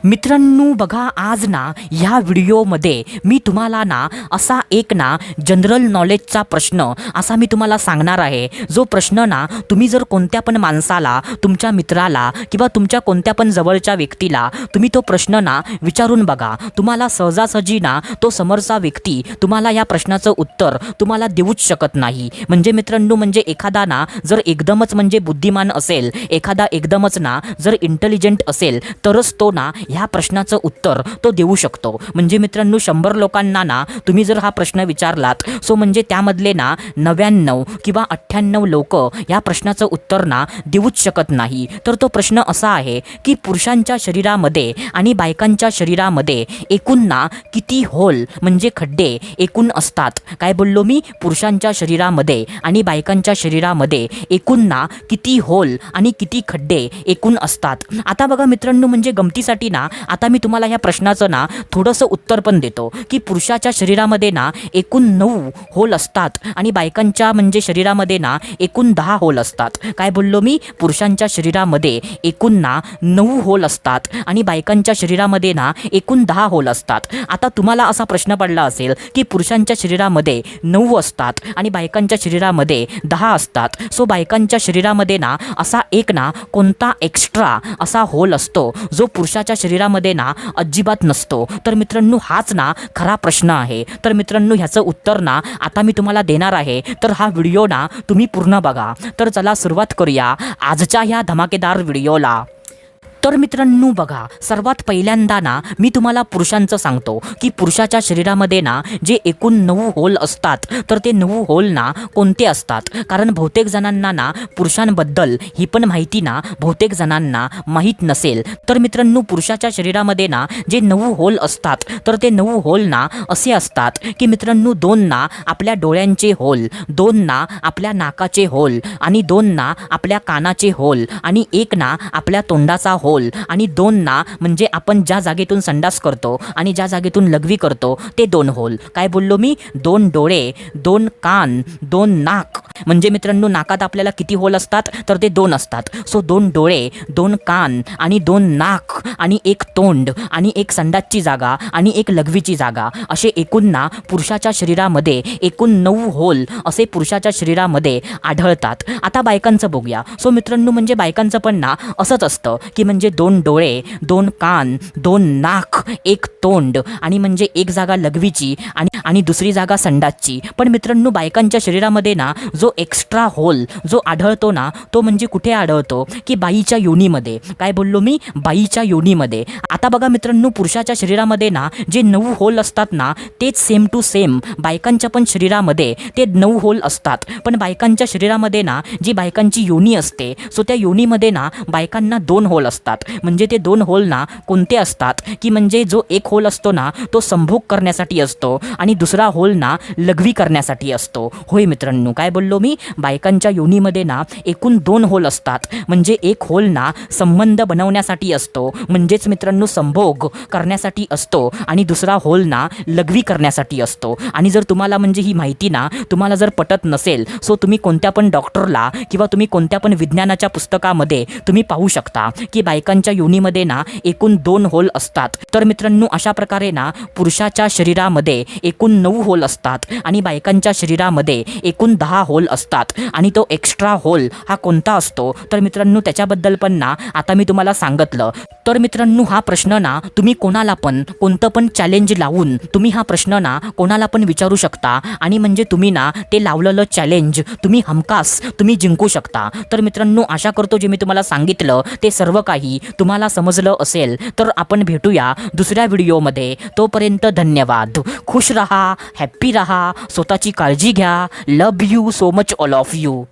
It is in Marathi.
मित्रांनो बघा, आज ना ह्या व्हिडिओमध्ये मी तुम्हाला ना असा एक ना जनरल नॉलेजचा प्रश्न असा मी तुम्हाला सांगणार आहे, जो प्रश्न ना तुम्ही जर कोणत्या पण माणसाला, तुमच्या मित्राला किंवा तुमच्या कोणत्या पण जवळच्या व्यक्तीला तुम्ही तो प्रश्न ना विचारून बघा, तुम्हाला सहजासहजी ना तो समोरचा व्यक्ती तुम्हाला या प्रश्नाचं उत्तर तुम्हाला देऊच शकत नाही। म्हणजे मित्रांनो, म्हणजे एखादा ना जर एकदमच म्हणजे बुद्धिमान असेल, एखादा एकदमच ना जर इंटेलिजंट असेल, तरच तो ना ह्या प्रश्नाचं उत्तर तो देऊ शकतो। म्हणजे मित्रांनो, 100 लोकांना ना तुम्ही जर हा प्रश्न विचारलात, सो म्हणजे त्यामधले ना 99 किंवा 98 लोक या प्रश्नाचं उत्तर ना देऊच शकत नाही। तर तो प्रश्न असा आहे की पुरुषांच्या शरीरामध्ये आणि बायकांच्या शरीरामध्ये एकूण ना किती होल म्हणजे खड्डे एकूण असतात। काय बोललो मी? पुरुषांच्या शरीरामध्ये आणि बायकांच्या शरीरामध्ये एकूण ना किती होल आणि किती खड्डे एकूण असतात। आता बघा मित्रांनो, म्हणजे गमतीसाठी ना आता मी तुम्हाला ह्या प्रश्नाचं ना थोडंसं उत्तर पण देतो की पुरुषाच्या शरीरामध्ये ना एकूण 9 होल असतात आणि बायकांच्या म्हणजे शरीरामध्ये ना एकूण 10 होल असतात। काय बोललो मी? पुरुषांच्या शरीरामध्ये एकूण ना 9 होल असतात आणि बायकांच्या शरीरामध्ये ना एकूण 10 होल असतात। आता तुम्हाला असा प्रश्न पडला असेल की पुरुषांच्या शरीरामध्ये 9 असतात आणि बायकांच्या शरीरामध्ये 10 असतात, सो बायकांच्या शरीरामध्ये ना असा एक ना कोणता एक्स्ट्रा असा होल असतो जो पुरुषाच्या शरीरामध्ये ना अजिबात नसतो? तर मित्रांनो, हाच ना खरा प्रश्न आहे। तर मित्रांनो, ह्याचं उत्तर ना आता मी तुम्हाला देणार आहे, तर हा व्हिडिओ ना तुम्ही पूर्ण बघा। तर चला सुरुवात करूया आजच्या ह्या धमाकेदार व्हिडिओला। तर मित्रांनो बघा, सर्वात पहिल्यांदा ना मी तुम्हाला पुरुषांचं सांगतो की पुरुषाच्या शरीरामध्ये ना जे एकूण 9 होल असतात, तर ते 9 होल ना कोणते असतात? कारण बहुतेक जणांना ना पुरुषांबद्दल ही पण माहिती ना बहुतेक जणांना माहीत नसेल। तर मित्रांनो, पुरुषाच्या शरीरामध्ये ना जे 9 होल असतात, तर ते 9 होल ना असे असतात की मित्रांनो, 2 ना आपल्या डोळ्यांचे होल, 2 ना आपल्या नाकाचे होल आणि 2 ना आपल्या कानाचे होल आणि 1 ना आपल्या तोंडाचा होल आणि 2 ना म्हणजे आपण ज्या जागेतून संडास करतो आणि ज्या जागेतून लघवी करतो ते 2 होल। काय बोललो मी? 2 डोळे, 2 कान, 2 नाक। म्हणजे मित्रांनो, नाकात आपल्याला किती होल असतात? तर ते 2 असतात। सो 2 डोळे, 2 कान आणि 2 नाक आणि 1 तोंड आणि 1 संडासची जागा आणि 1 लघवीची जागा, असे एकूण ना पुरुषाच्या शरीरामध्ये एकूण 9 होल असे पुरुषाच्या शरीरामध्ये आढळतात। आता बायकांचं बघूया। सो मित्रांनो, म्हणजे बायकांचं पण ना असंच असतं की म्हणजे 2 डोळे, 2 कान, 2 नाक, 1 तोंड आणि म्हणजे 1 जागा लघवीची आणि दुसरी जागा संडासची। पण मित्रांनो, बायकांच्या शरीरामध्ये ना जो एक्स्ट्रा होल जो आढळतो ना, तो म्हणजे कुठे आढळतो? की बाईच्या योनीमध्ये। काय बोललो मी? बाईच्या योनीमध्ये। आता बघा मित्रांनो, पुरुषाच्या शरीरामध्ये ना जे 9 होल असतात ना, तेच सेम टू सेम बायकांच्या पण शरीरामध्ये ते 9 होल असतात। पण बायकांच्या शरीरामध्ये ना जी बायकांची योनी असते, सो त्या योनीमध्ये ना बायकांना 2 होल असतात। म्हणजे ते 2 होल ना कोणते असतात? की म्हणजे जो 1 होल असतो ना तो संभोग करण्यासाठी असतो आणि दुसरा होल ना लघवी करण्यासाठी असतो। होय मित्रांनो, काय बोललो मी? बायकांच्या योनीमध्ये ना एकूण 2 होल असतात। म्हणजे 1 होल ना संबंध बनवण्यासाठी असतो, म्हणजेच मित्रांनो संभोग करण्यासाठी असतो आणि दुसरा होल ना लघवी करण्यासाठी असतो। आणि जर तुम्हाला म्हणजे ही माहिती ना तुम्हाला जर पटत नसेल, सो तुम्ही कोणत्या पण डॉक्टरला किंवा तुम्ही कोणत्या पण विज्ञानाच्या पुस्तकामध्ये तुम्ही पाहू शकता की बायकांच्या योनीमध्ये ना एकूण 2 होल असतात। तर मित्रांनो, अशा प्रकारे ना पुरुषाच्या शरीरामध्ये एकूण 9 होल असतात आणि बायकांच्या शरीरामध्ये एकूण 10 होल असतात। आणि तो एक्स्ट्रा होल हा कोणता असतो? तर मित्रांनो, त्याच्याबद्दल पण ना आता मी तुम्हाला सांगितलं। तर मित्रांनो, हा प्रश्न ना तुम्ही कोणाला पण कोणतं पण चॅलेंज लावून तुम्ही हा प्रश्न ना कोणाला पण विचारू शकता आणि म्हणजे तुम्ही ना ते लावलेलं चॅलेंज तुम्ही हमखास तुम्ही जिंकू शकता। तर मित्रांनो, आशा करतो जे मी तुम्हाला सांगितलं ते सर्व काही तुम्हाला समजलं असेल। तर आपण भेटूया दुसऱ्या व्हिडिओमध्ये। तोपर्यंत धन्यवाद। खुश रहा, हॅप्पी रहा, स्वतःची काळजी घ्या। Love you so much all of you.